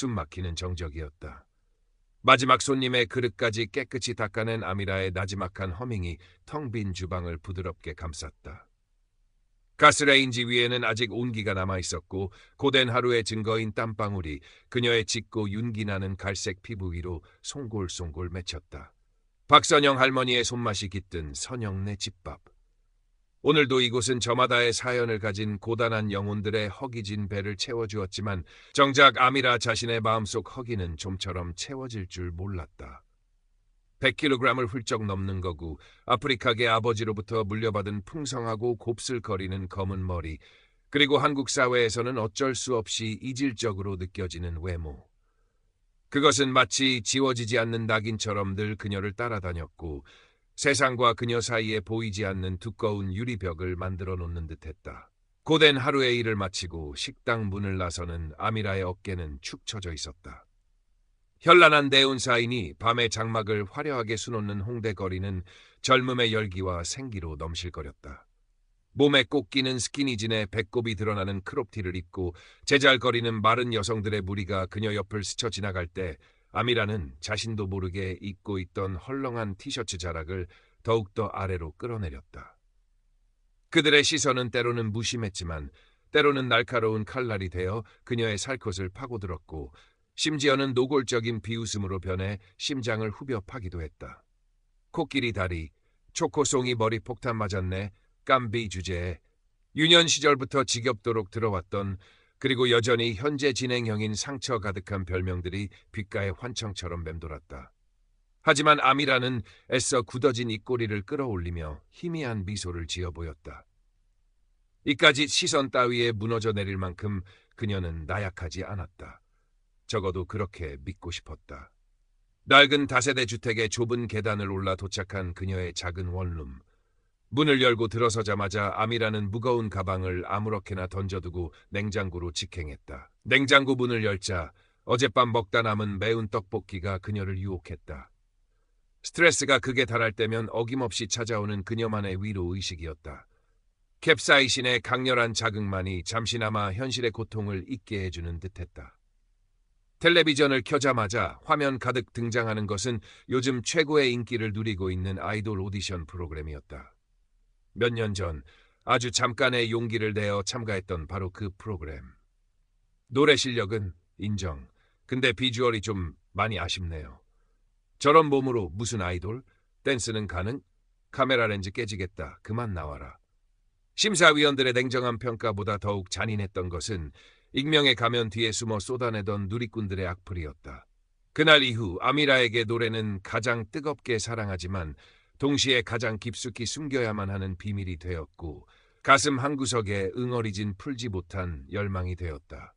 숨막히는 정적이었다. 마지막 손님의 그릇까지 깨끗이 닦아낸 아미라의 나지막한 허밍이 텅 빈 주방을 부드럽게 감쌌다. 가스레인지 위에는 아직 온기가 남아있었고 고된 하루의 증거인 땀방울이 그녀의 짙고 윤기나는 갈색 피부 위로 송골송골 맺혔다. 박선영 할머니의 손맛이 깃든 선영네 집밥. 오늘도 이곳은 저마다의 사연을 가진 고단한 영혼들의 허기진 배를 채워주었지만 정작 아미라 자신의 마음속 허기는 좀처럼 채워질 줄 몰랐다. 100kg을 훌쩍 넘는 거구, 아프리카계 아버지로부터 물려받은 풍성하고 곱슬거리는 검은 머리, 그리고 한국 사회에서는 어쩔 수 없이 이질적으로 느껴지는 외모. 그것은 마치 지워지지 않는 낙인처럼 늘 그녀를 따라다녔고 세상과 그녀 사이에 보이지 않는 두꺼운 유리벽을 만들어 놓는 듯했다. 고된 하루의 일을 마치고 식당 문을 나서는 아미라의 어깨는 축 처져 있었다. 현란한 내운사인이 밤의 장막을 화려하게 수놓는 홍대 거리는 젊음의 열기와 생기로 넘실거렸다. 몸에 꼭 끼는 스키니진에 배꼽이 드러나는 크롭티를 입고 제잘거리는 마른 여성들의 무리가 그녀 옆을 스쳐 지나갈 때 아미라는 자신도 모르게 입고 있던 헐렁한 티셔츠 자락을 더욱더 아래로 끌어내렸다. 그들의 시선은 때로는 무심했지만 때로는 날카로운 칼날이 되어 그녀의 살갗을 파고들었고 심지어는 노골적인 비웃음으로 변해 심장을 후벼 파기도 했다. 코끼리 다리, 초코송이 머리 폭탄 맞았네, 깜비 주제에 유년 시절부터 지겹도록 들어왔던 그리고 여전히 현재 진행형인 상처 가득한 별명들이 귓가에 환청처럼 맴돌았다. 하지만 아미라는 애써 굳어진 입꼬리를 끌어올리며 희미한 미소를 지어 보였다. 이까지 시선 따위에 무너져 내릴 만큼 그녀는 나약하지 않았다. 적어도 그렇게 믿고 싶었다. 낡은 다세대 주택의 좁은 계단을 올라 도착한 그녀의 작은 원룸. 문을 열고 들어서자마자 아미라는 무거운 가방을 아무렇게나 던져두고 냉장고로 직행했다. 냉장고 문을 열자 어젯밤 먹다 남은 매운 떡볶이가 그녀를 유혹했다. 스트레스가 극에 달할 때면 어김없이 찾아오는 그녀만의 위로의식이었다. 캡사이신의 강렬한 자극만이 잠시나마 현실의 고통을 잊게 해주는 듯했다. 텔레비전을 켜자마자 화면 가득 등장하는 것은 요즘 최고의 인기를 누리고 있는 아이돌 오디션 프로그램이었다. 몇 년 전 아주 잠깐의 용기를 내어 참가했던 바로 그 프로그램. 노래 실력은 인정. 근데 비주얼이 좀 많이 아쉽네요. 저런 몸으로 무슨 아이돌? 댄스는 가능? 카메라 렌즈 깨지겠다. 그만 나와라. 심사위원들의 냉정한 평가보다 더욱 잔인했던 것은 익명의 가면 뒤에 숨어 쏟아내던 누리꾼들의 악플이었다. 그날 이후 아미라에게 노래는 가장 뜨겁게 사랑하지만 동시에 가장 깊숙이 숨겨야만 하는 비밀이 되었고 가슴 한구석에 응어리진 풀지 못한 열망이 되었다.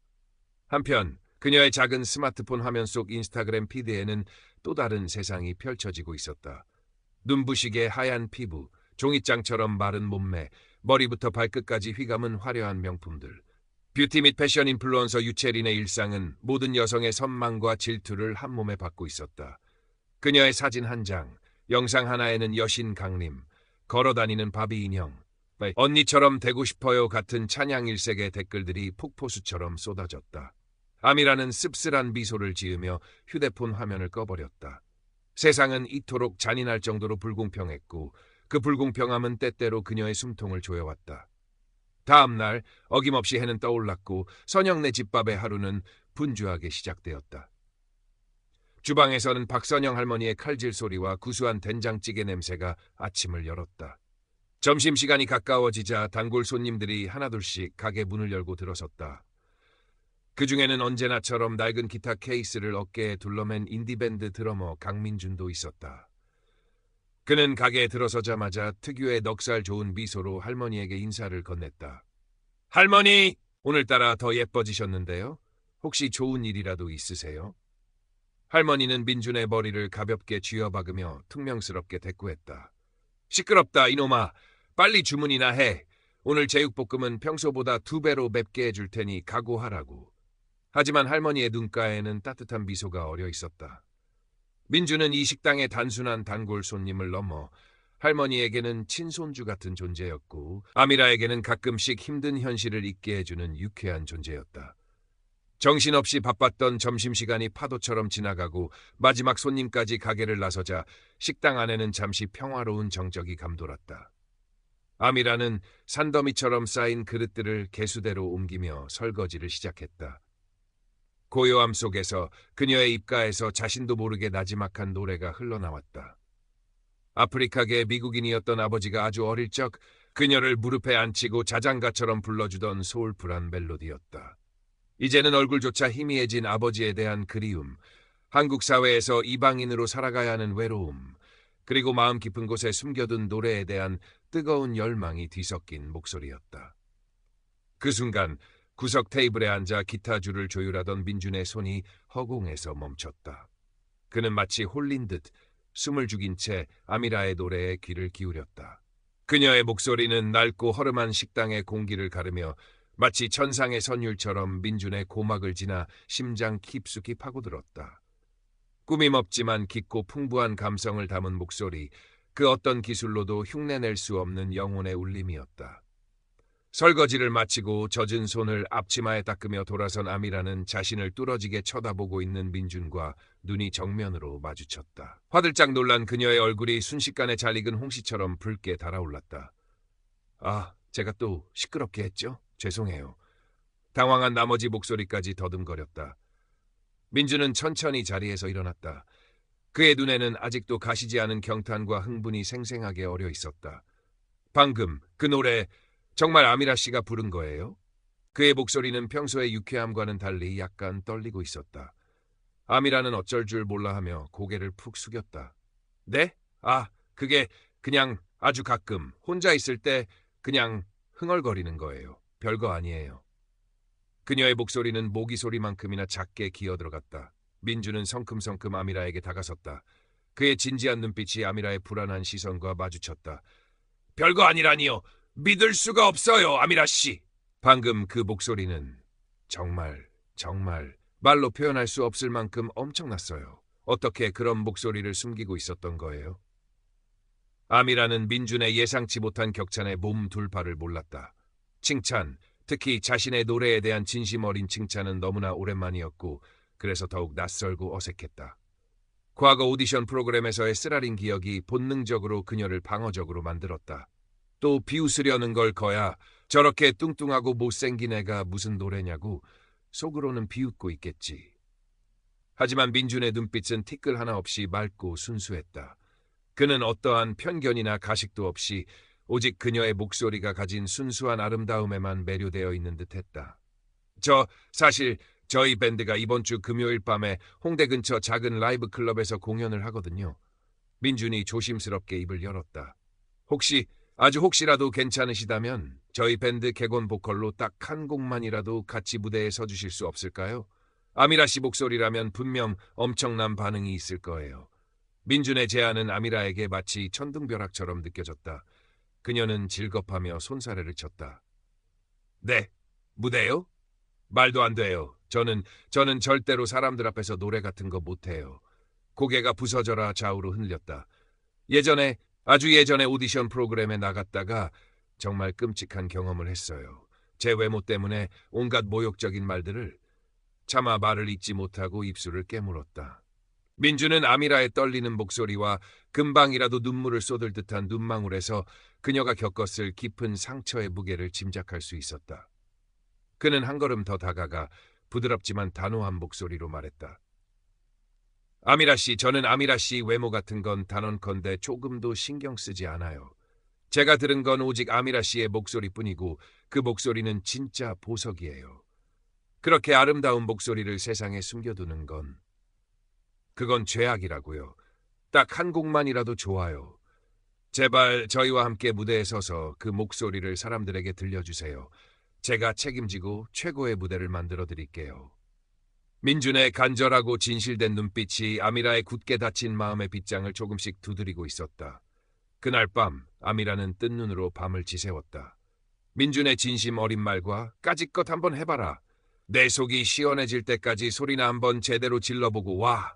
한편 그녀의 작은 스마트폰 화면 속 인스타그램 피드에는 또 다른 세상이 펼쳐지고 있었다. 눈부시게 하얀 피부, 종이장처럼 마른 몸매, 머리부터 발끝까지 휘감은 화려한 명품들. 뷰티 및 패션 인플루언서 유채린의 일상은 모든 여성의 선망과 질투를 한 몸에 받고 있었다. 그녀의 사진 한 장, 영상 하나에는 여신 강림, 걸어다니는 바비 인형, 언니처럼 되고 싶어요 같은 찬양 일색의 댓글들이 폭포수처럼 쏟아졌다. 아미라는 씁쓸한 미소를 지으며 휴대폰 화면을 꺼버렸다. 세상은 이토록 잔인할 정도로 불공평했고 그 불공평함은 때때로 그녀의 숨통을 조여왔다. 다음 날 어김없이 해는 떠올랐고 선영네 집밥의 하루는 분주하게 시작되었다. 주방에서는 박선영 할머니의 칼질 소리와 구수한 된장찌개 냄새가 아침을 열었다. 점심시간이 가까워지자 단골 손님들이 하나둘씩 가게 문을 열고 들어섰다. 그중에는 언제나처럼 낡은 기타 케이스를 어깨에 둘러맨 인디밴드 드러머 강민준도 있었다. 그는 가게에 들어서자마자 특유의 넉살 좋은 미소로 할머니에게 인사를 건넸다. 할머니! 오늘따라 더 예뻐지셨는데요? 혹시 좋은 일이라도 있으세요? 할머니는 민준의 머리를 가볍게 쥐어박으며 퉁명스럽게 대꾸했다. 시끄럽다 이놈아. 빨리 주문이나 해. 오늘 제육볶음은 평소보다 2배로 맵게 해줄 테니 각오하라고. 하지만 할머니의 눈가에는 따뜻한 미소가 어려 있었다. 민주는 이 식당의 단순한 단골 손님을 넘어 할머니에게는 친손주 같은 존재였고 아미라에게는 가끔씩 힘든 현실을 잊게 해주는 유쾌한 존재였다. 정신없이 바빴던 점심시간이 파도처럼 지나가고 마지막 손님까지 가게를 나서자 식당 안에는 잠시 평화로운 정적이 감돌았다. 아미라는 산더미처럼 쌓인 그릇들을 개수대로 옮기며 설거지를 시작했다. 고요함 속에서 그녀의 입가에서 자신도 모르게 나지막한 노래가 흘러나왔다. 아프리카계 미국인이었던 아버지가 아주 어릴 적 그녀를 무릎에 앉히고 자장가처럼 불러주던 소울풀한 멜로디였다. 이제는 얼굴조차 희미해진 아버지에 대한 그리움, 한국 사회에서 이방인으로 살아가야 하는 외로움, 그리고 마음 깊은 곳에 숨겨둔 노래에 대한 뜨거운 열망이 뒤섞인 목소리였다. 그 순간 구석 테이블에 앉아 기타 줄을 조율하던 민준의 손이 허공에서 멈췄다. 그는 마치 홀린 듯 숨을 죽인 채 아미라의 노래에 귀를 기울였다. 그녀의 목소리는 낡고 허름한 식당의 공기를 가르며 마치 천상의 선율처럼 민준의 고막을 지나 심장 깊숙이 파고들었다. 꾸밈없지만 깊고 풍부한 감성을 담은 목소리, 그 어떤 기술로도 흉내낼 수 없는 영혼의 울림이었다. 설거지를 마치고 젖은 손을 앞치마에 닦으며 돌아선 아미라는 자신을 뚫어지게 쳐다보고 있는 민준과 눈이 정면으로 마주쳤다. 화들짝 놀란 그녀의 얼굴이 순식간에 잘 익은 홍시처럼 붉게 달아올랐다. 아, 제가 또 시끄럽게 했죠? 죄송해요. 당황한 나머지 목소리까지 더듬거렸다. 민준은 천천히 자리에서 일어났다. 그의 눈에는 아직도 가시지 않은 경탄과 흥분이 생생하게 어려 있었다. 방금 그 노래 정말 아미라 씨가 부른 거예요? 그의 목소리는 평소의 유쾌함과는 달리 약간 떨리고 있었다. 아미라는 어쩔 줄 몰라 하며 고개를 푹 숙였다. 네? 아, 그게 그냥 아주 가끔 혼자 있을 때 그냥 흥얼거리는 거예요. 별거 아니에요. 그녀의 목소리는 모기 소리만큼이나 작게 기어들어갔다. 민주는 성큼성큼 아미라에게 다가섰다. 그의 진지한 눈빛이 아미라의 불안한 시선과 마주쳤다. 별거 아니라니요. 믿을 수가 없어요, 아미라 씨. 방금 그 목소리는 정말 말로 표현할 수 없을 만큼 엄청났어요. 어떻게 그런 목소리를 숨기고 있었던 거예요? 아미라는 민준의 예상치 못한 격찬에 몸 둘 바를 몰랐다. 칭찬, 특히 자신의 노래에 대한 진심 어린 칭찬은 너무나 오랜만이었고 그래서 더욱 낯설고 어색했다. 과거 오디션 프로그램에서의 쓰라린 기억이 본능적으로 그녀를 방어적으로 만들었다. 또 비웃으려는 걸 거야. 저렇게 뚱뚱하고 못생긴 애가 무슨 노래냐고 속으로는 비웃고 있겠지. 하지만 민준의 눈빛은 티끌 하나 없이 맑고 순수했다. 그는 어떠한 편견이나 가식도 없이 오직 그녀의 목소리가 가진 순수한 아름다움에만 매료되어 있는 듯했다. 사실 저희 밴드가 이번 주 금요일 밤에 홍대 근처 작은 라이브 클럽에서 공연을 하거든요. 민준이 조심스럽게 입을 열었다. 아주 혹시라도 괜찮으시다면 저희 밴드 객원 보컬로 딱 한 곡만이라도 같이 무대에 서주실 수 없을까요? 아미라 씨 목소리라면 분명 엄청난 반응이 있을 거예요. 민준의 제안은 아미라에게 마치 천둥벼락처럼 느껴졌다. 그녀는 질겁하며 손사래를 쳤다. 네, 무대요? 말도 안 돼요. 저는 절대로 사람들 앞에서 노래 같은 거 못해요. 고개가 부서져라 좌우로 흔들렸다. 아주 예전에 오디션 프로그램에 나갔다가 정말 끔찍한 경험을 했어요. 제 외모 때문에 온갖 모욕적인 말들을 차마 말을 잇지 못하고 입술을 깨물었다. 민주는 아미라의 떨리는 목소리와 금방이라도 눈물을 쏟을 듯한 눈망울에서 그녀가 겪었을 깊은 상처의 무게를 짐작할 수 있었다. 그는 한 걸음 더 다가가 부드럽지만 단호한 목소리로 말했다. 아미라 씨, 저는 아미라 씨 외모 같은 건 단언컨대 조금도 신경 쓰지 않아요. 제가 들은 건 오직 아미라 씨의 목소리뿐이고 그 목소리는 진짜 보석이에요. 그렇게 아름다운 목소리를 세상에 숨겨두는 그건 죄악이라고요. 딱 한 곡만이라도 좋아요. 제발 저희와 함께 무대에 서서 그 목소리를 사람들에게 들려주세요. 제가 책임지고 최고의 무대를 만들어 드릴게요. 민준의 간절하고 진실된 눈빛이 아미라의 굳게 닫힌 마음의 빗장을 조금씩 두드리고 있었다. 그날 밤 아미라는 뜬 눈으로 밤을 지새웠다. 민준의 진심 어린 말과 까짓것 한번 해봐라. 내 속이 시원해질 때까지 소리나 한번 제대로 질러보고 와.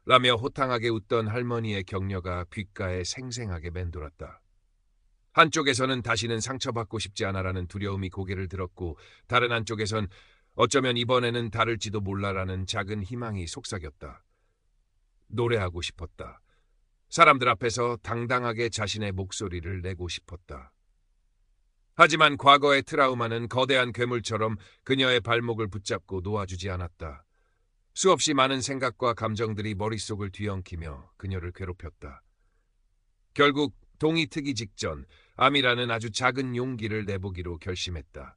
라며 호탕하게 웃던 할머니의 격려가 귓가에 생생하게 맴돌았다. 한쪽에서는 다시는 상처받고 싶지 않아라는 두려움이 고개를 들었고 다른 한쪽에선 어쩌면 이번에는 다를지도 몰라라는 작은 희망이 속삭였다. 노래하고 싶었다. 사람들 앞에서 당당하게 자신의 목소리를 내고 싶었다. 하지만 과거의 트라우마는 거대한 괴물처럼 그녀의 발목을 붙잡고 놓아주지 않았다. 수없이 많은 생각과 감정들이 머릿속을 뒤엉키며 그녀를 괴롭혔다. 결국 동이 트기 직전 아미라는 아주 작은 용기를 내보기로 결심했다.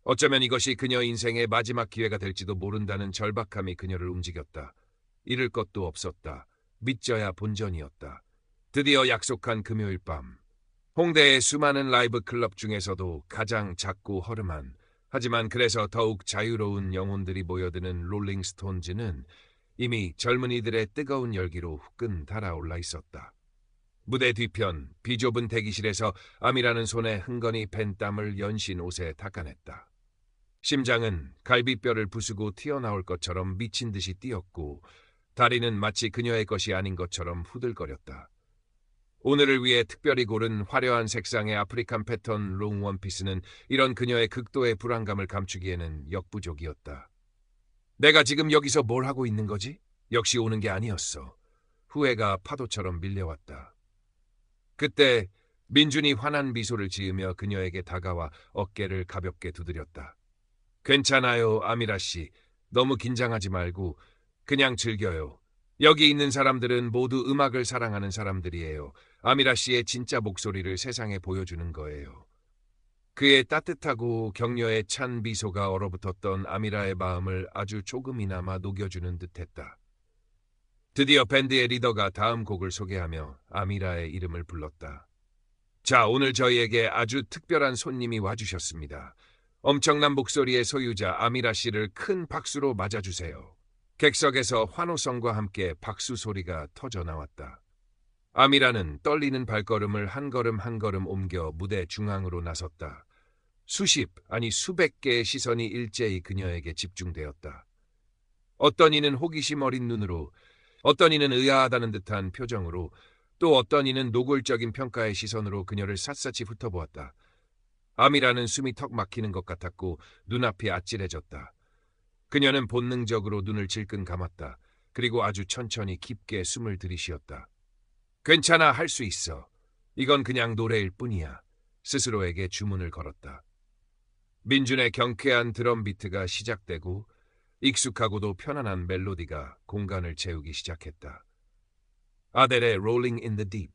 어쩌면 이것이 그녀 인생의 마지막 기회가 될지도 모른다는 절박함이 그녀를 움직였다. 잃을 것도 없었다. 믿져야 본전이었다. 드디어 약속한 금요일 밤. 홍대의 수많은 라이브 클럽 중에서도 가장 작고 허름한, 하지만 그래서 더욱 자유로운 영혼들이 모여드는 롤링스톤즈는 이미 젊은이들의 뜨거운 열기로 후끈 달아올라 있었다. 무대 뒤편 비좁은 대기실에서 아미라는 손에 흥건히 밴 땀을 연신 옷에 닦아냈다. 심장은 갈비뼈를 부수고 튀어나올 것처럼 미친 듯이 뛰었고 다리는 마치 그녀의 것이 아닌 것처럼 후들거렸다. 오늘을 위해 특별히 고른 화려한 색상의 아프리칸 패턴 롱 원피스는 이런 그녀의 극도의 불안감을 감추기에는 역부족이었다. 내가 지금 여기서 뭘 하고 있는 거지? 역시 오는 게 아니었어. 후회가 파도처럼 밀려왔다. 그때 민준이 환한 미소를 지으며 그녀에게 다가와 어깨를 가볍게 두드렸다. 괜찮아요, 아미라 씨. 너무 긴장하지 말고 그냥 즐겨요. 여기 있는 사람들은 모두 음악을 사랑하는 사람들이에요. 아미라 씨의 진짜 목소리를 세상에 보여주는 거예요. 그의 따뜻하고 격려에 찬 미소가 얼어붙었던 아미라의 마음을 아주 조금이나마 녹여주는 듯했다. 드디어 밴드의 리더가 다음 곡을 소개하며 아미라의 이름을 불렀다. 자, 오늘 저희에게 아주 특별한 손님이 와주셨습니다. 엄청난 목소리의 소유자 아미라 씨를 큰 박수로 맞아주세요. 객석에서 환호성과 함께 박수 소리가 터져 나왔다. 아미라는 떨리는 발걸음을 한 걸음 한 걸음 옮겨 무대 중앙으로 나섰다. 수십, 아니 수백 개의 시선이 일제히 그녀에게 집중되었다. 어떤 이는 호기심 어린 눈으로, 어떤 이는 의아하다는 듯한 표정으로, 또 어떤 이는 노골적인 평가의 시선으로 그녀를 샅샅이 훑어보았다. 아미라는 숨이 턱 막히는 것 같았고 눈앞이 아찔해졌다. 그녀는 본능적으로 눈을 질끈 감았다. 그리고 아주 천천히 깊게 숨을 들이쉬었다. 괜찮아, 할 수 있어. 이건 그냥 노래일 뿐이야. 스스로에게 주문을 걸었다. 민준의 경쾌한 드럼 비트가 시작되고 익숙하고도 편안한 멜로디가 공간을 채우기 시작했다. 아델의 Rolling in the Deep.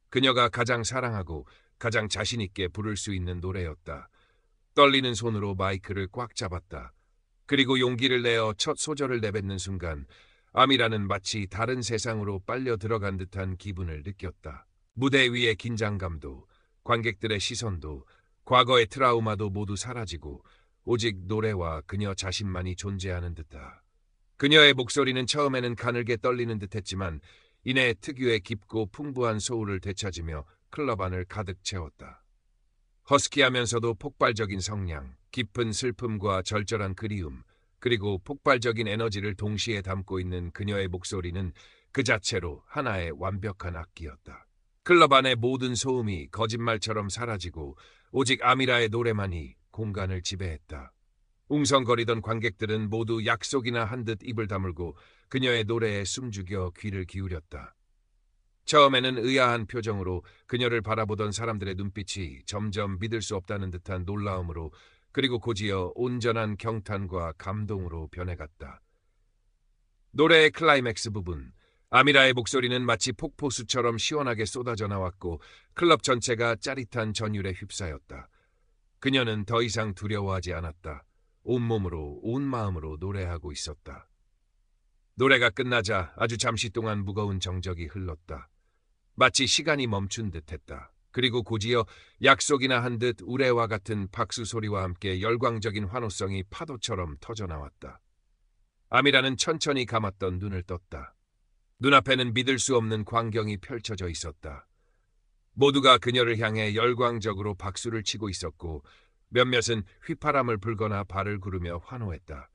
그녀가 가장 사랑하고 가장 자신 있게 부를 수 있는 노래였다. 떨리는 손으로 마이크를 꽉 잡았다. 그리고 용기를 내어 첫 소절을 내뱉는 순간 아미라는 마치 다른 세상으로 빨려 들어간 듯한 기분을 느꼈다. 무대 위의 긴장감도, 관객들의 시선도, 과거의 트라우마도 모두 사라지고 오직 노래와 그녀 자신만이 존재하는 듯하다. 그녀의 목소리는 처음에는 가늘게 떨리는 듯했지만 이내 특유의 깊고 풍부한 소울을 되찾으며 클럽 안을 가득 채웠다. 허스키하면서도 폭발적인 성량, 깊은 슬픔과 절절한 그리움, 그리고 폭발적인 에너지를 동시에 담고 있는 그녀의 목소리는 그 자체로 하나의 완벽한 악기였다. 클럽 안의 모든 소음이 거짓말처럼 사라지고 오직 아미라의 노래만이 공간을 지배했다. 웅성거리던 관객들은 모두 약속이나 한 듯 입을 다물고 그녀의 노래에 숨죽여 귀를 기울였다. 처음에는 의아한 표정으로 그녀를 바라보던 사람들의 눈빛이 점점 믿을 수 없다는 듯한 놀라움으로 그리고 곧이어 온전한 경탄과 감동으로 변해갔다. 노래의 클라이맥스 부분, 아미라의 목소리는 마치 폭포수처럼 시원하게 쏟아져 나왔고 클럽 전체가 짜릿한 전율에 휩싸였다. 그녀는 더 이상 두려워하지 않았다. 온몸으로, 온 마음으로 노래하고 있었다. 노래가 끝나자 아주 잠시 동안 무거운 정적이 흘렀다. 마치 시간이 멈춘 듯했다. 그리고 곧이어 약속이나 한 듯 우레와 같은 박수 소리와 함께 열광적인 환호성이 파도처럼 터져나왔다. 아미라는 천천히 감았던 눈을 떴다. 눈앞에는 믿을 수 없는 광경이 펼쳐져 있었다. 모두가 그녀를 향해 열광적으로 박수를 치고 있었고 몇몇은 휘파람을 불거나 발을 구르며 환호했다.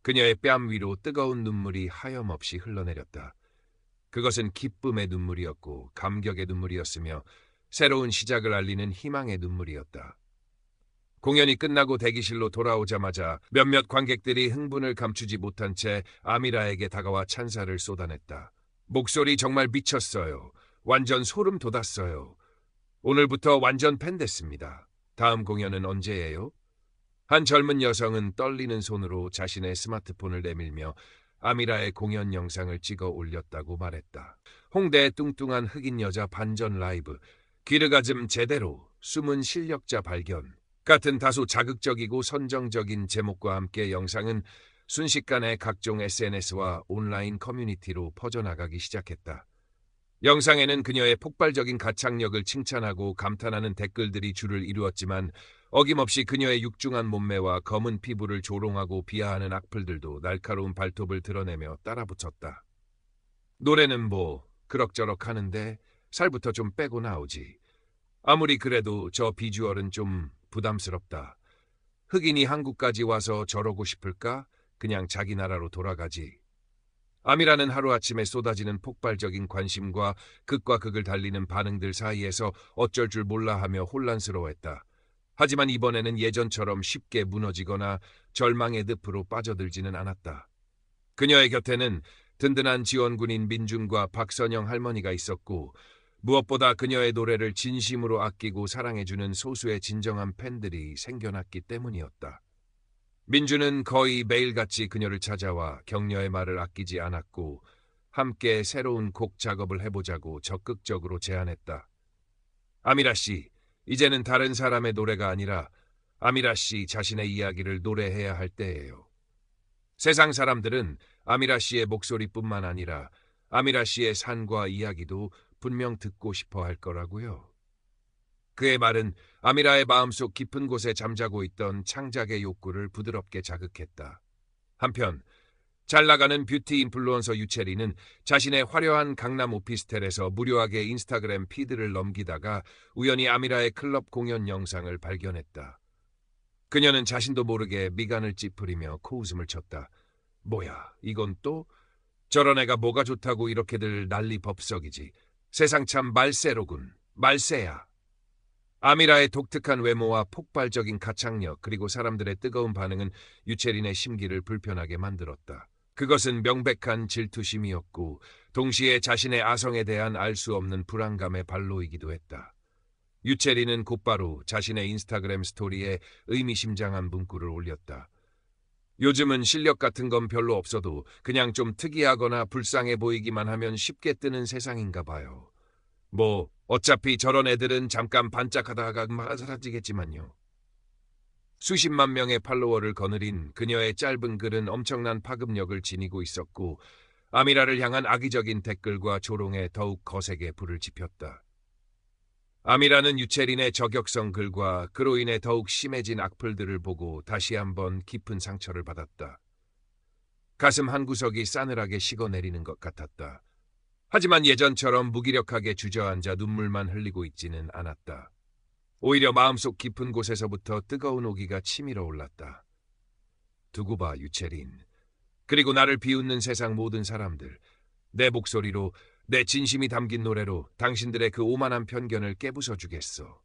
그녀의 뺨 위로 뜨거운 눈물이 하염없이 흘러내렸다. 그것은 기쁨의 눈물이었고 감격의 눈물이었으며 새로운 시작을 알리는 희망의 눈물이었다. 공연이 끝나고 대기실로 돌아오자마자 몇몇 관객들이 흥분을 감추지 못한 채 아미라에게 다가와 찬사를 쏟아냈다. 목소리 정말 미쳤어요. 완전 소름 돋았어요. 오늘부터 완전 팬 됐습니다. 다음 공연은 언제예요? 한 젊은 여성은 떨리는 손으로 자신의 스마트폰을 내밀며 아미라의 공연 영상을 찍어 올렸다고 말했다. 홍대의 뚱뚱한 흑인 여자 반전 라이브, 기르가즘 제대로, 숨은 실력자 발견 같은 다소 자극적이고 선정적인 제목과 함께 영상은 순식간에 각종 SNS와 온라인 커뮤니티로 퍼져나가기 시작했다. 영상에는 그녀의 폭발적인 가창력을 칭찬하고 감탄하는 댓글들이 줄을 이루었지만 어김없이 그녀의 육중한 몸매와 검은 피부를 조롱하고 비하하는 악플들도 날카로운 발톱을 드러내며 따라붙었다. 노래는 뭐 그럭저럭 하는데 살부터 좀 빼고 나오지. 아무리 그래도 저 비주얼은 좀 부담스럽다. 흑인이 한국까지 와서 저러고 싶을까? 그냥 자기 나라로 돌아가지. 아미라는 하루아침에 쏟아지는 폭발적인 관심과 극과 극을 달리는 반응들 사이에서 어쩔 줄 몰라 하며 혼란스러워했다. 하지만 이번에는 예전처럼 쉽게 무너지거나 절망의 늪으로 빠져들지는 않았다. 그녀의 곁에는 든든한 지원군인 민준과 박선영 할머니가 있었고 무엇보다 그녀의 노래를 진심으로 아끼고 사랑해주는 소수의 진정한 팬들이 생겨났기 때문이었다. 민주는 거의 매일같이 그녀를 찾아와 격려의 말을 아끼지 않았고 함께 새로운 곡 작업을 해보자고 적극적으로 제안했다. 아미라 씨, 이제는 다른 사람의 노래가 아니라 아미라 씨 자신의 이야기를 노래해야 할 때예요. 세상 사람들은 아미라 씨의 목소리뿐만 아니라 아미라 씨의 산과 이야기도 분명 듣고 싶어 할 거라고요. 그의 말은 아미라의 마음속 깊은 곳에 잠자고 있던 창작의 욕구를 부드럽게 자극했다. 한편 잘 나가는 뷰티 인플루언서 유채리는 자신의 화려한 강남 오피스텔에서 무료하게 인스타그램 피드를 넘기다가 우연히 아미라의 클럽 공연 영상을 발견했다. 그녀는 자신도 모르게 미간을 찌푸리며 코웃음을 쳤다. 뭐야, 이건 또? 저런 애가 뭐가 좋다고 이렇게들 난리 법석이지. 세상 참 말세로군. 말세야. 아미라의 독특한 외모와 폭발적인 가창력 그리고 사람들의 뜨거운 반응은 유채린의 심기를 불편하게 만들었다. 그것은 명백한 질투심이었고 동시에 자신의 아성에 대한 알 수 없는 불안감의 발로이기도 했다. 유채린은 곧바로 자신의 인스타그램 스토리에 의미심장한 문구를 올렸다. 요즘은 실력 같은 건 별로 없어도 그냥 좀 특이하거나 불쌍해 보이기만 하면 쉽게 뜨는 세상인가 봐요. 뭐 어차피 저런 애들은 잠깐 반짝하다가 막 사라지겠지만요. 수십만 명의 팔로워를 거느린 그녀의 짧은 글은 엄청난 파급력을 지니고 있었고 아미라를 향한 악의적인 댓글과 조롱에 더욱 거세게 불을 지폈다. 아미라는 유채린의 저격성 글과 그로 인해 더욱 심해진 악플들을 보고 다시 한번 깊은 상처를 받았다. 가슴 한구석이 싸늘하게 식어내리는 것 같았다. 하지만 예전처럼 무기력하게 주저앉아 눈물만 흘리고 있지는 않았다. 오히려 마음속 깊은 곳에서부터 뜨거운 오기가 치밀어 올랐다. 두고 봐, 유채린. 그리고 나를 비웃는 세상 모든 사람들. 내 목소리로, 내 진심이 담긴 노래로 당신들의 그 오만한 편견을 깨부숴주겠어.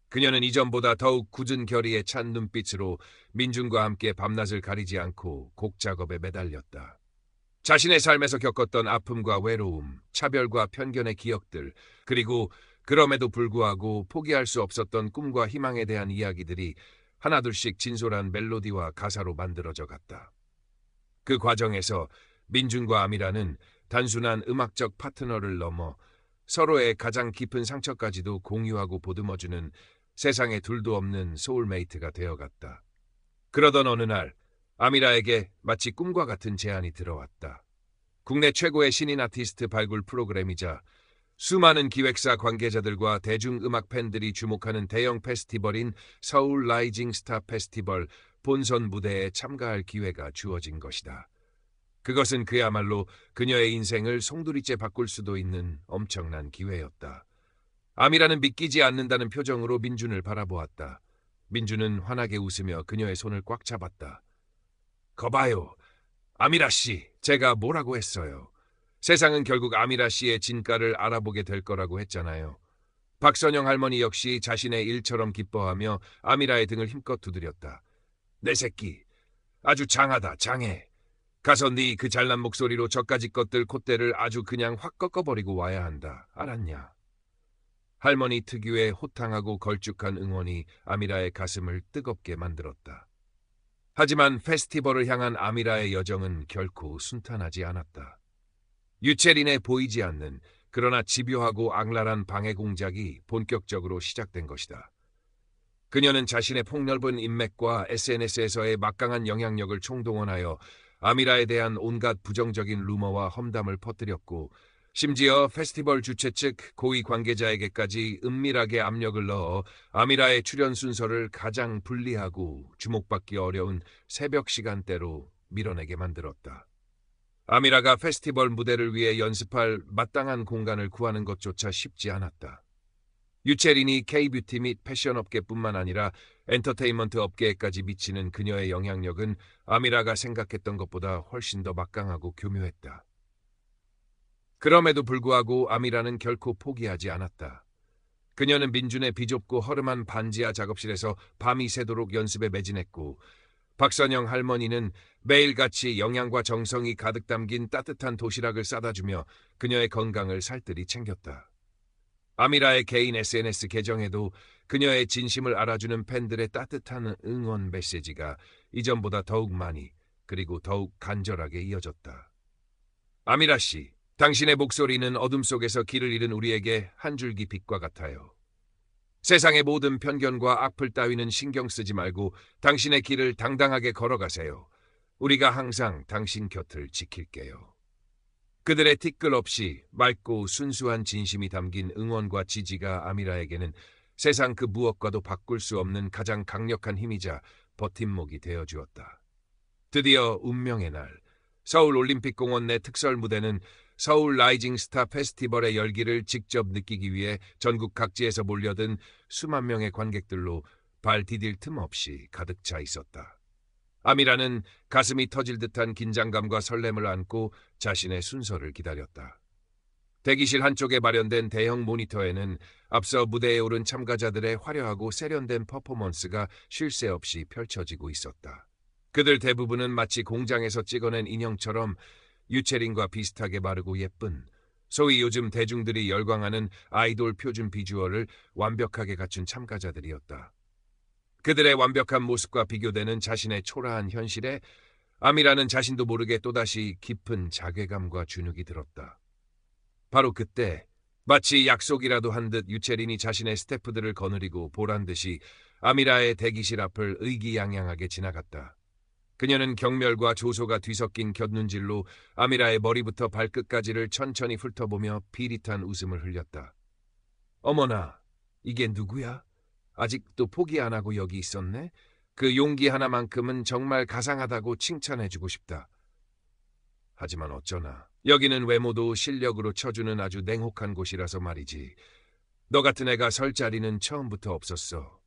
그녀는 이전보다 더욱 굳은 결의에 찬 눈빛으로 민준과 함께 밤낮을 가리지 않고 곡 작업에 매달렸다. 자신의 삶에서 겪었던 아픔과 외로움, 차별과 편견의 기억들, 그리고 그럼에도 불구하고 포기할 수 없었던 꿈과 희망에 대한 이야기들이 하나둘씩 진솔한 멜로디와 가사로 만들어져 갔다. 그 과정에서 민준과 아미라는 단순한 음악적 파트너를 넘어 서로의 가장 깊은 상처까지도 공유하고 보듬어주는 세상에 둘도 없는 소울메이트가 되어갔다. 그러던 어느 날 아미라에게 마치 꿈과 같은 제안이 들어왔다. 국내 최고의 신인 아티스트 발굴 프로그램이자 수많은 기획사 관계자들과 대중음악 팬들이 주목하는 대형 페스티벌인 서울 라이징 스타 페스티벌 본선 무대에 참가할 기회가 주어진 것이다. 그것은 그야말로 그녀의 인생을 송두리째 바꿀 수도 있는 엄청난 기회였다. 아미라는 믿기지 않는다는 표정으로 민준을 바라보았다. 민준은 환하게 웃으며 그녀의 손을 꽉 잡았다. 거봐요. 아미라 씨, 제가 뭐라고 했어요. 세상은 결국 아미라 씨의 진가를 알아보게 될 거라고 했잖아요. 박선영 할머니 역시 자신의 일처럼 기뻐하며 아미라의 등을 힘껏 두드렸다. 내 새끼, 아주 장하다, 장해. 가서 네 그 잘난 목소리로 저까지 것들 콧대를 아주 그냥 확 꺾어버리고 와야 한다. 알았냐? 할머니 특유의 호탕하고 걸쭉한 응원이 아미라의 가슴을 뜨겁게 만들었다. 하지만 페스티벌을 향한 아미라의 여정은 결코 순탄하지 않았다. 유채린의 보이지 않는 그러나 집요하고 악랄한 방해 공작이 본격적으로 시작된 것이다. 그녀는 자신의 폭넓은 인맥과 SNS에서의 막강한 영향력을 총동원하여 아미라에 대한 온갖 부정적인 루머와 험담을 퍼뜨렸고 심지어 페스티벌 주최 측 고위 관계자에게까지 은밀하게 압력을 넣어 아미라의 출연 순서를 가장 불리하고 주목받기 어려운 새벽 시간대로 밀어내게 만들었다. 아미라가 페스티벌 무대를 위해 연습할 마땅한 공간을 구하는 것조차 쉽지 않았다. 유채린이 K뷰티 및 패션업계뿐만 아니라 엔터테인먼트 업계에까지 미치는 그녀의 영향력은 아미라가 생각했던 것보다 훨씬 더 막강하고 교묘했다. 그럼에도 불구하고 아미라는 결코 포기하지 않았다. 그녀는 민준의 비좁고 허름한 반지하 작업실에서 밤이 새도록 연습에 매진했고 박선영 할머니는 매일같이 영양과 정성이 가득 담긴 따뜻한 도시락을 싸다 주며 그녀의 건강을 살뜰히 챙겼다. 아미라의 개인 SNS 계정에도 그녀의 진심을 알아주는 팬들의 따뜻한 응원 메시지가 이전보다 더욱 많이 그리고 더욱 간절하게 이어졌다. 아미라 씨, 당신의 목소리는 어둠 속에서 길을 잃은 우리에게 한 줄기 빛과 같아요. 세상의 모든 편견과 악플 따위는 신경 쓰지 말고 당신의 길을 당당하게 걸어가세요. 우리가 항상 당신 곁을 지킬게요. 그들의 티끌 없이 맑고 순수한 진심이 담긴 응원과 지지가 아미라에게는 세상 그 무엇과도 바꿀 수 없는 가장 강력한 힘이자 버팀목이 되어주었다. 드디어 운명의 날, 서울 올림픽공원 내 특설 무대는 서울 라이징 스타 페스티벌의 열기를 직접 느끼기 위해 전국 각지에서 몰려든 수만 명의 관객들로 발 디딜 틈 없이 가득 차 있었다. 아미라는 가슴이 터질 듯한 긴장감과 설렘을 안고 자신의 순서를 기다렸다. 대기실 한쪽에 마련된 대형 모니터에는 앞서 무대에 오른 참가자들의 화려하고 세련된 퍼포먼스가 쉴 새 없이 펼쳐지고 있었다. 그들 대부분은 마치 공장에서 찍어낸 인형처럼 유채린과 비슷하게 마르고 예쁜, 소위 요즘 대중들이 열광하는 아이돌 표준 비주얼을 완벽하게 갖춘 참가자들이었다. 그들의 완벽한 모습과 비교되는 자신의 초라한 현실에 아미라는 자신도 모르게 또다시 깊은 자괴감과 주눅이 들었다. 바로 그때 마치 약속이라도 한 듯 유채린이 자신의 스태프들을 거느리고 보란듯이 아미라의 대기실 앞을 의기양양하게 지나갔다. 그녀는 경멸과 조소가 뒤섞인 곁눈질로 아미라의 머리부터 발끝까지를 천천히 훑어보며 비릿한 웃음을 흘렸다. 어머나, 이게 누구야? 아직도 포기 안 하고 여기 있었네? 그 용기 하나만큼은 정말 가상하다고 칭찬해주고 싶다. 하지만 어쩌나 여기는 외모도 실력으로 쳐주는 아주 냉혹한 곳이라서 말이지. 너 같은 애가 설 자리는 처음부터 없었어.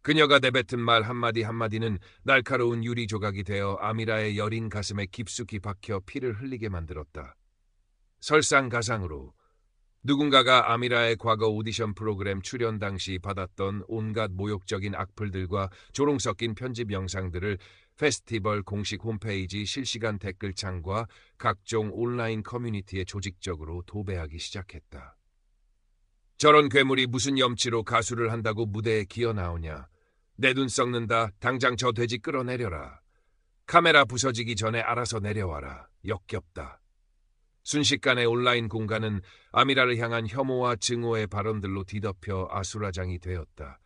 그녀가 내뱉은 말 한마디 한마디는 날카로운 유리 조각이 되어 아미라의 여린 가슴에 깊숙이 박혀 피를 흘리게 만들었다. 설상가상으로 누군가가 아미라의 과거 오디션 프로그램 출연 당시 받았던 온갖 모욕적인 악플들과 조롱 섞인 편집 영상들을 페스티벌 공식 홈페이지 실시간 댓글창과 각종 온라인 커뮤니티에 조직적으로 도배하기 시작했다. 저런 괴물이 무슨 염치로 가수를 한다고 무대에 기어 나오냐. 내 눈 썩는다. 당장 저 돼지 끌어내려라. 카메라 부서지기 전에 알아서 내려와라. 역겹다. 순식간에 온라인 공간은 아미라를 향한 혐오와 증오의 발언들로 뒤덮여 아수라장이 되었다.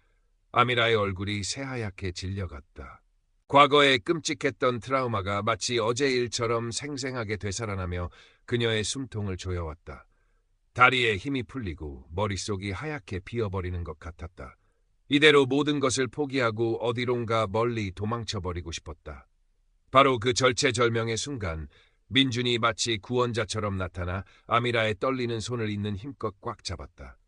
아미라의 얼굴이 새하얗게 질려갔다. 과거의 끔찍했던 트라우마가 마치 어제 일처럼 생생하게 되살아나며 그녀의 숨통을 조여왔다. 다리에 힘이 풀리고 머릿속이 하얗게 비어버리는 것 같았다. 이대로 모든 것을 포기하고 어디론가 멀리 도망쳐버리고 싶었다. 바로 그 절체절명의 순간 민준이 마치 구원자처럼 나타나 아미라의 떨리는 손을 있는 힘껏 꽉 잡았다.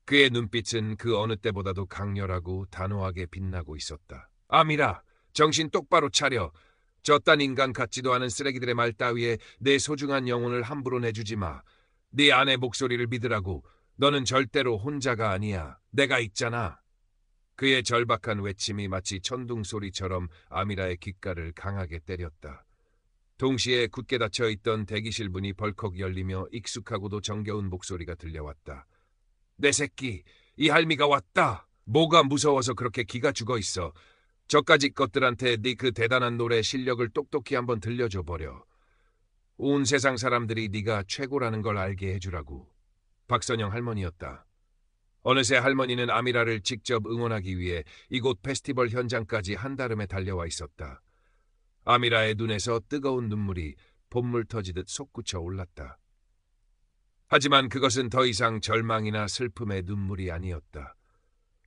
그의 눈빛은 그 어느 때보다도 강렬하고 단호하게 빛나고 있었다. 아미라, 정신 똑바로 차려. 저딴 인간 같지도 않은 쓰레기들의 말 따위에 내 소중한 영혼을 함부로 내주지 마. 네 아내 목소리를 믿으라고. 너는 절대로 혼자가 아니야. 내가 있잖아. 그의 절박한 외침이 마치 천둥 소리처럼 아미라의 귓가를 강하게 때렸다. 동시에 굳게 닫혀 있던 대기실 문이 벌컥 열리며 익숙하고도 정겨운 목소리가 들려왔다. 내 새끼, 이 할미가 왔다. 뭐가 무서워서 그렇게 기가 죽어 있어. 저까지 것들한테 네 그 대단한 노래 실력을 똑똑히 한번 들려줘 버려. 온 세상 사람들이 네가 최고라는 걸 알게 해주라고. 박선영 할머니였다. 어느새 할머니는 아미라를 직접 응원하기 위해 이곳 페스티벌 현장까지 한달음에 달려와 있었다. 아미라의 눈에서 뜨거운 눈물이 봇물 터지듯 솟구쳐 올랐다. 하지만 그것은 더 이상 절망이나 슬픔의 눈물이 아니었다.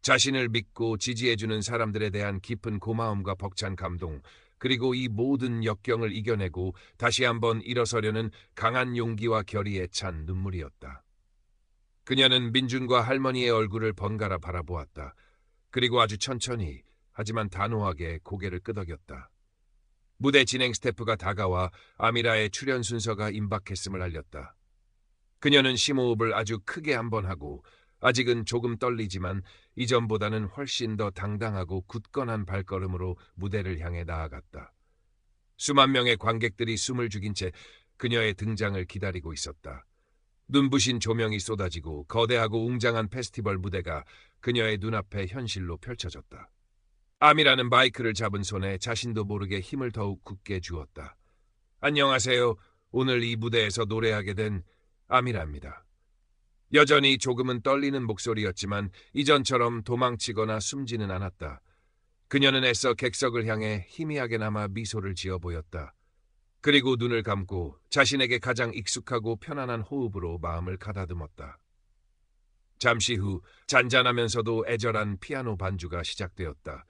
자신을 믿고 지지해주는 사람들에 대한 깊은 고마움과 벅찬 감동, 그리고 이 모든 역경을 이겨내고 다시 한번 일어서려는 강한 용기와 결의에 찬 눈물이었다. 그녀는 민준과 할머니의 얼굴을 번갈아 바라보았다. 그리고 아주 천천히, 하지만 단호하게 고개를 끄덕였다. 무대 진행 스태프가 다가와 아미라의 출연 순서가 임박했음을 알렸다. 그녀는 심호흡을 아주 크게 한번 하고 아직은 조금 떨리지만 이전보다는 훨씬 더 당당하고 굳건한 발걸음으로 무대를 향해 나아갔다. 수만 명의 관객들이 숨을 죽인 채 그녀의 등장을 기다리고 있었다. 눈부신 조명이 쏟아지고 거대하고 웅장한 페스티벌 무대가 그녀의 눈앞에 현실로 펼쳐졌다. 아미라는 마이크를 잡은 손에 자신도 모르게 힘을 더욱 굳게 주었다. 안녕하세요. 오늘 이 무대에서 노래하게 된 아미라입니다. 여전히 조금은 떨리는 목소리였지만 이전처럼 도망치거나 숨지는 않았다. 그녀는 애써 객석을 향해 희미하게나마 미소를 지어 보였다. 그리고 눈을 감고 자신에게 가장 익숙하고 편안한 호흡으로 마음을 가다듬었다. 잠시 후 잔잔하면서도 애절한 피아노 반주가 시작되었다.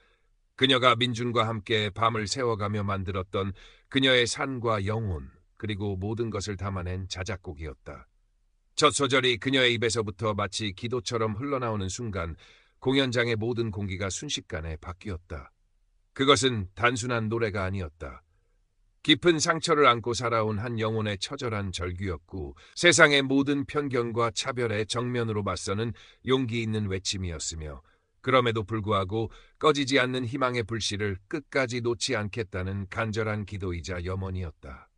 그녀가 민준과 함께 밤을 새워가며 만들었던 그녀의 산과 영혼, 그리고 모든 것을 담아낸 자작곡이었다. 첫 소절이 그녀의 입에서부터 마치 기도처럼 흘러나오는 순간 공연장의 모든 공기가 순식간에 바뀌었다. 그것은 단순한 노래가 아니었다. 깊은 상처를 안고 살아온 한 영혼의 처절한 절규였고 세상의 모든 편견과 차별에 정면으로 맞서는 용기 있는 외침이었으며 그럼에도 불구하고 꺼지지 않는 희망의 불씨를 끝까지 놓지 않겠다는 간절한 기도이자 염원이었다.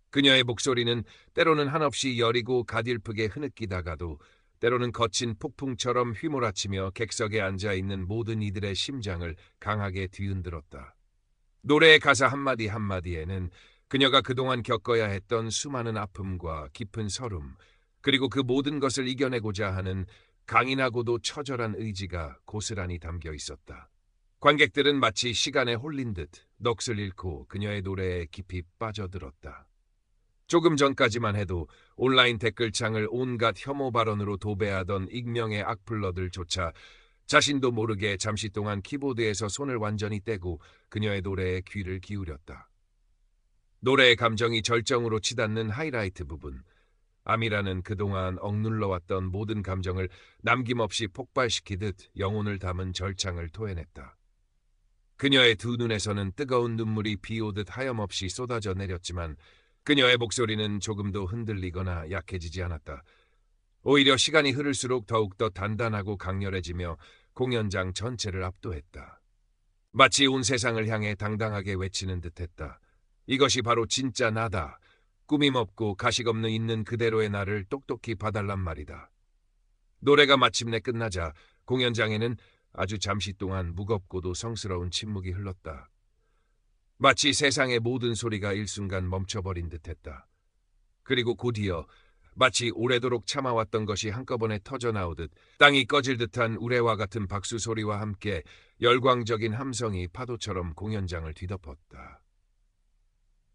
그녀의 목소리는 때로는 한없이 여리고 가냘프게 흐느끼다가도 때로는 거친 폭풍처럼 휘몰아치며 객석에 앉아있는 모든 이들의 심장을 강하게 뒤흔들었다. 노래의 가사 한마디 한마디에는 그녀가 그동안 겪어야 했던 수많은 아픔과 깊은 서름, 그리고 그 모든 것을 이겨내고자 하는 강인하고도 처절한 의지가 고스란히 담겨 있었다. 관객들은 마치 시간에 홀린 듯 넋을 잃고 그녀의 노래에 깊이 빠져들었다. 조금 전까지만 해도 온라인 댓글창을 온갖 혐오 발언으로 도배하던 익명의 악플러들조차 자신도 모르게 잠시 동안 키보드에서 손을 완전히 떼고 그녀의 노래에 귀를 기울였다. 노래의 감정이 절정으로 치닫는 하이라이트 부분, 아미라는 그동안 억눌러왔던 모든 감정을 남김없이 폭발시키듯 영혼을 담은 절창을 토해냈다. 그녀의 두 눈에서는 뜨거운 눈물이 비오듯 하염없이 쏟아져 내렸지만 그녀의 목소리는 조금도 흔들리거나 약해지지 않았다. 오히려 시간이 흐를수록 더욱더 단단하고 강렬해지며 공연장 전체를 압도했다. 마치 온 세상을 향해 당당하게 외치는 듯했다. 이것이 바로 진짜 나다. 꾸밈없고 가식 없는 있는 그대로의 나를 똑똑히 봐달란 말이다. 노래가 마침내 끝나자 공연장에는 아주 잠시 동안 무겁고도 성스러운 침묵이 흘렀다. 마치 세상의 모든 소리가 일순간 멈춰버린 듯했다. 그리고 곧이어 마치 오래도록 참아왔던 것이 한꺼번에 터져나오듯 땅이 꺼질 듯한 우레와 같은 박수 소리와 함께 열광적인 함성이 파도처럼 공연장을 뒤덮었다.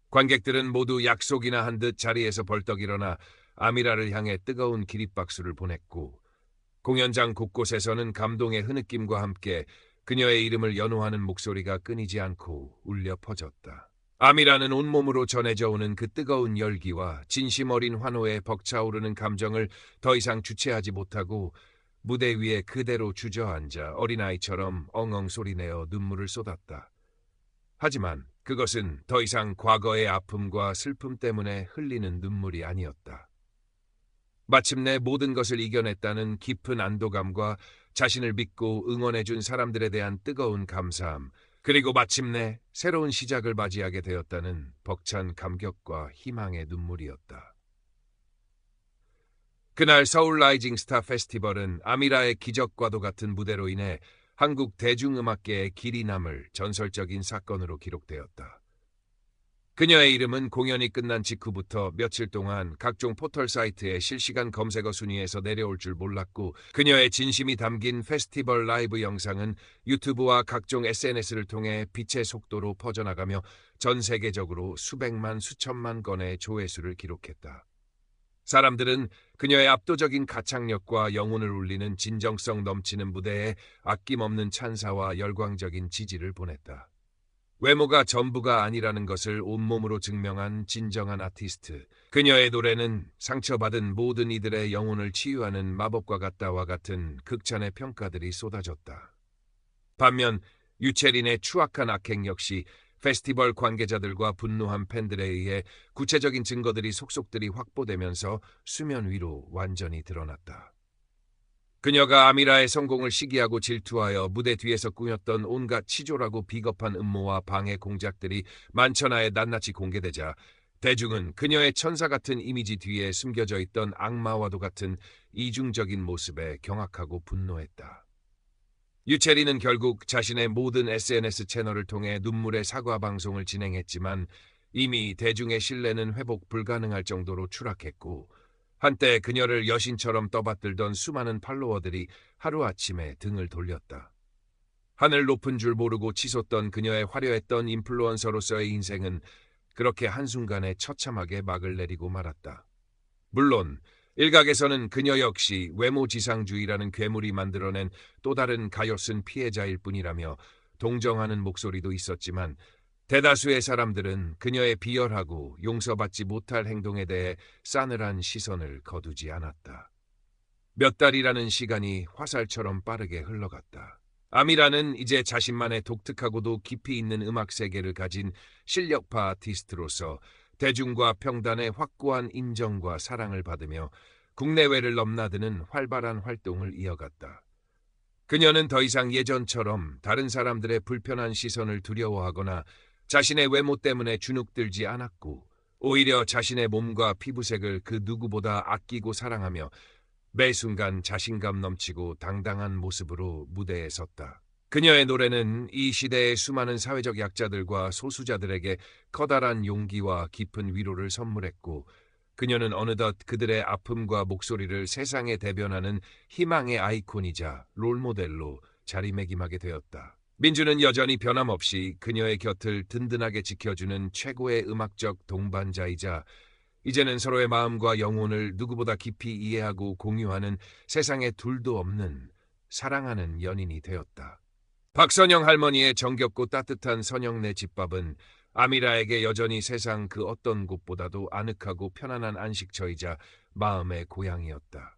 관객들은 모두 약속이나 한 듯 자리에서 벌떡 일어나 아미라를 향해 뜨거운 기립박수를 보냈고 공연장 곳곳에서는 감동의 흐느낌과 함께 그녀의 이름을 연호하는 목소리가 끊이지 않고 울려 퍼졌다. 아미라는 온몸으로 전해져 오는 그 뜨거운 열기와 진심 어린 환호에 벅차오르는 감정을 더 이상 주체하지 못하고 무대 위에 그대로 주저앉아 어린아이처럼 엉엉 소리내어 눈물을 쏟았다. 하지만 그것은 더 이상 과거의 아픔과 슬픔 때문에 흘리는 눈물이 아니었다. 마침내 모든 것을 이겨냈다는 깊은 안도감과 자신을 믿고 응원해준 사람들에 대한 뜨거운 감사함, 그리고 마침내 새로운 시작을 맞이하게 되었다는 벅찬 감격과 희망의 눈물이었다. 그날 서울 라이징 스타 페스티벌은 아미라의 기적과도 같은 무대로 인해 한국 대중음악계의 길이 남을 전설적인 사건으로 기록되었다. 그녀의 이름은 공연이 끝난 직후부터 며칠 동안 각종 포털 사이트의 실시간 검색어 순위에서 내려올 줄 몰랐고, 그녀의 진심이 담긴 페스티벌 라이브 영상은 유튜브와 각종 SNS를 통해 빛의 속도로 퍼져나가며 전 세계적으로 수백만 수천만 건의 조회수를 기록했다. 사람들은 그녀의 압도적인 가창력과 영혼을 울리는 진정성 넘치는 무대에 아낌없는 찬사와 열광적인 지지를 보냈다. 외모가 전부가 아니라는 것을 온몸으로 증명한 진정한 아티스트. 그녀의 노래는 상처받은 모든 이들의 영혼을 치유하는 마법과 같다와 같은 극찬의 평가들이 쏟아졌다. 반면 유채린의 추악한 악행 역시 페스티벌 관계자들과 분노한 팬들에 의해 구체적인 증거들이 속속들이 확보되면서 수면 위로 완전히 드러났다. 그녀가 아미라의 성공을 시기하고 질투하여 무대 뒤에서 꾸몄던 온갖 치졸하고 비겁한 음모와 방해 공작들이 만천하에 낱낱이 공개되자 대중은 그녀의 천사 같은 이미지 뒤에 숨겨져 있던 악마와도 같은 이중적인 모습에 경악하고 분노했다. 유채리는 결국 자신의 모든 SNS 채널을 통해 눈물의 사과 방송을 진행했지만 이미 대중의 신뢰는 회복 불가능할 정도로 추락했고, 한때 그녀를 여신처럼 떠받들던 수많은 팔로워들이 하루아침에 등을 돌렸다. 하늘 높은 줄 모르고 치솟던 그녀의 화려했던 인플루언서로서의 인생은 그렇게 한순간에 처참하게 막을 내리고 말았다. 물론 일각에서는 그녀 역시 외모지상주의라는 괴물이 만들어낸 또 다른 가엾은 피해자일 뿐이라며 동정하는 목소리도 있었지만, 대다수의 사람들은 그녀의 비열하고 용서받지 못할 행동에 대해 싸늘한 시선을 거두지 않았다. 몇 달이라는 시간이 화살처럼 빠르게 흘러갔다. 아미라는 이제 자신만의 독특하고도 깊이 있는 음악 세계를 가진 실력파 아티스트로서 대중과 평단의 확고한 인정과 사랑을 받으며 국내외를 넘나드는 활발한 활동을 이어갔다. 그녀는 더 이상 예전처럼 다른 사람들의 불편한 시선을 두려워하거나 자신의 외모 때문에 주눅들지 않았고, 오히려 자신의 몸과 피부색을 그 누구보다 아끼고 사랑하며 매 순간 자신감 넘치고 당당한 모습으로 무대에 섰다. 그녀의 노래는 이 시대의 수많은 사회적 약자들과 소수자들에게 커다란 용기와 깊은 위로를 선물했고, 그녀는 어느덧 그들의 아픔과 목소리를 세상에 대변하는 희망의 아이콘이자 롤모델로 자리매김하게 되었다. 민주는 여전히 변함없이 그녀의 곁을 든든하게 지켜주는 최고의 음악적 동반자이자 이제는 서로의 마음과 영혼을 누구보다 깊이 이해하고 공유하는 세상에 둘도 없는 사랑하는 연인이 되었다. 박선영 할머니의 정겹고 따뜻한 선영네 집밥은 아미라에게 여전히 세상 그 어떤 곳보다도 아늑하고 편안한 안식처이자 마음의 고향이었다.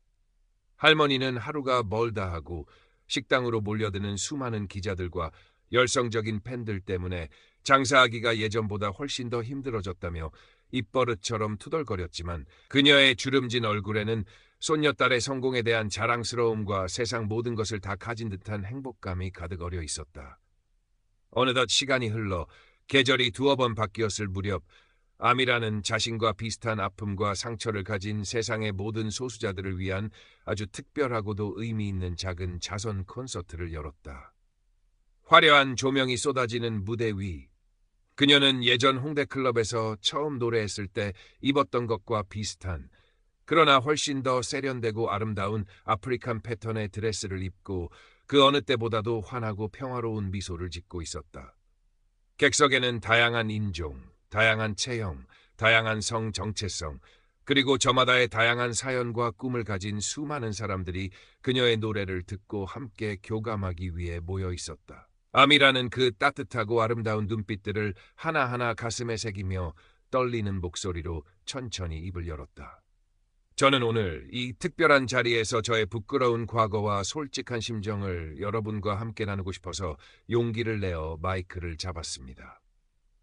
할머니는 하루가 멀다 하고 식당으로 몰려드는 수많은 기자들과 열성적인 팬들 때문에 장사하기가 예전보다 훨씬 더 힘들어졌다며 입버릇처럼 투덜거렸지만, 그녀의 주름진 얼굴에는 손녀딸의 성공에 대한 자랑스러움과 세상 모든 것을 다 가진 듯한 행복감이 가득 어려 있었다. 어느덧 시간이 흘러 계절이 두어 번 바뀌었을 무렵 아미라는 자신과 비슷한 아픔과 상처를 가진 세상의 모든 소수자들을 위한 아주 특별하고도 의미 있는 작은 자선 콘서트를 열었다. 화려한 조명이 쏟아지는 무대 위, 그녀는 예전 홍대클럽에서 처음 노래했을 때 입었던 것과 비슷한, 그러나 훨씬 더 세련되고 아름다운 아프리칸 패턴의 드레스를 입고 그 어느 때보다도 환하고 평화로운 미소를 짓고 있었다. 객석에는 다양한 인종, 다양한 체형, 다양한 성 정체성, 그리고 저마다의 다양한 사연과 꿈을 가진 수많은 사람들이 그녀의 노래를 듣고 함께 교감하기 위해 모여 있었다. 아미라는 그 따뜻하고 아름다운 눈빛들을 하나하나 가슴에 새기며 떨리는 목소리로 천천히 입을 열었다. 저는 오늘 이 특별한 자리에서 저의 부끄러운 과거와 솔직한 심정을 여러분과 함께 나누고 싶어서 용기를 내어 마이크를 잡았습니다.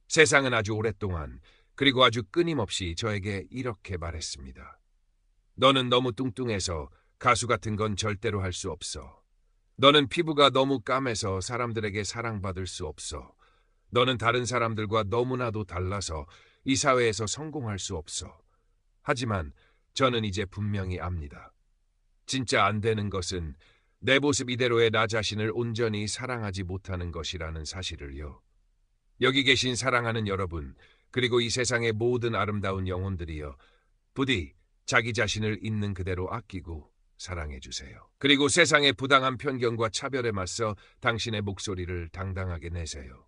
세상은 아주 오랫동안, 그리고 아주 끊임없이 저에게 이렇게 말했습니다. 너는 너무 뚱뚱해서 가수 같은 건 절대로 할 수 없어. 너는 피부가 너무 까매서 사람들에게 사랑받을 수 없어. 너는 다른 사람들과 너무나도 달라서 이 사회에서 성공할 수 없어. 하지만 저는 이제 분명히 압니다. 진짜 안 되는 것은 내 모습 이대로의 나 자신을 온전히 사랑하지 못하는 것이라는 사실을요. 여기 계신 사랑하는 여러분, 그리고 이 세상의 모든 아름다운 영혼들이여, 부디 자기 자신을 있는 그대로 아끼고 사랑해 주세요. 그리고 세상의 부당한 편견과 차별에 맞서 당신의 목소리를 당당하게 내세요.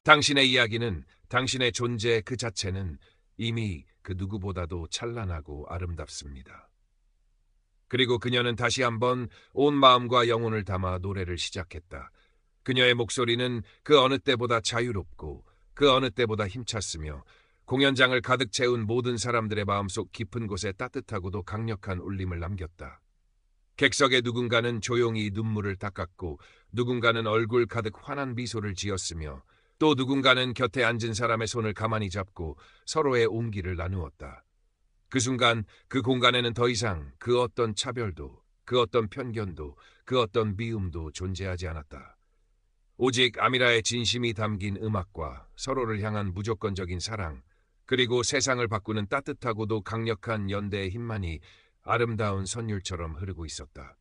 당신의 이야기는, 당신의 존재 그 자체는 이미 그 누구보다도 찬란하고 아름답습니다. 그리고 그녀는 다시 한번 온 마음과 영혼을 담아 노래를 시작했다. 그녀의 목소리는 그 어느 때보다 자유롭고 그 어느 때보다 힘찼으며 공연장을 가득 채운 모든 사람들의 마음속 깊은 곳에 따뜻하고도 강력한 울림을 남겼다. 객석의 누군가는 조용히 눈물을 닦았고 누군가는 얼굴 가득 환한 미소를 지었으며 또 누군가는 곁에 앉은 사람의 손을 가만히 잡고 서로의 온기를 나누었다. 그 순간 그 공간에는 더 이상 그 어떤 차별도, 그 어떤 편견도, 그 어떤 미움도 존재하지 않았다. 오직 아미라의 진심이 담긴 음악과 서로를 향한 무조건적인 사랑, 그리고 세상을 바꾸는 따뜻하고도 강력한 연대의 힘만이 아름다운 선율처럼 흐르고 있었다.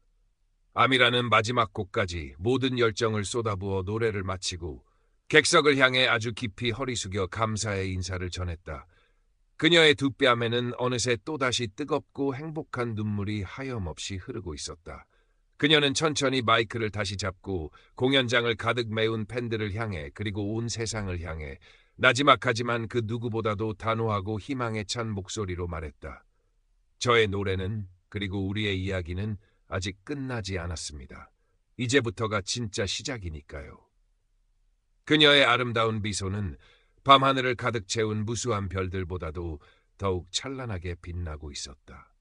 아미라는 마지막 곡까지 모든 열정을 쏟아부어 노래를 마치고 객석을 향해 아주 깊이 허리 숙여 감사의 인사를 전했다. 그녀의 두 뺨에는 어느새 또다시 뜨겁고 행복한 눈물이 하염없이 흐르고 있었다. 그녀는 천천히 마이크를 다시 잡고 공연장을 가득 메운 팬들을 향해 그리고 온 세상을 향해 나지막하지만 그 누구보다도 단호하고 희망에 찬 목소리로 말했다. 저의 노래는 그리고 우리의 이야기는 아직 끝나지 않았습니다. 이제부터가 진짜 시작이니까요. 그녀의 아름다운 미소는 밤하늘을 가득 채운 무수한 별들보다도 더욱 찬란하게 빛나고 있었다.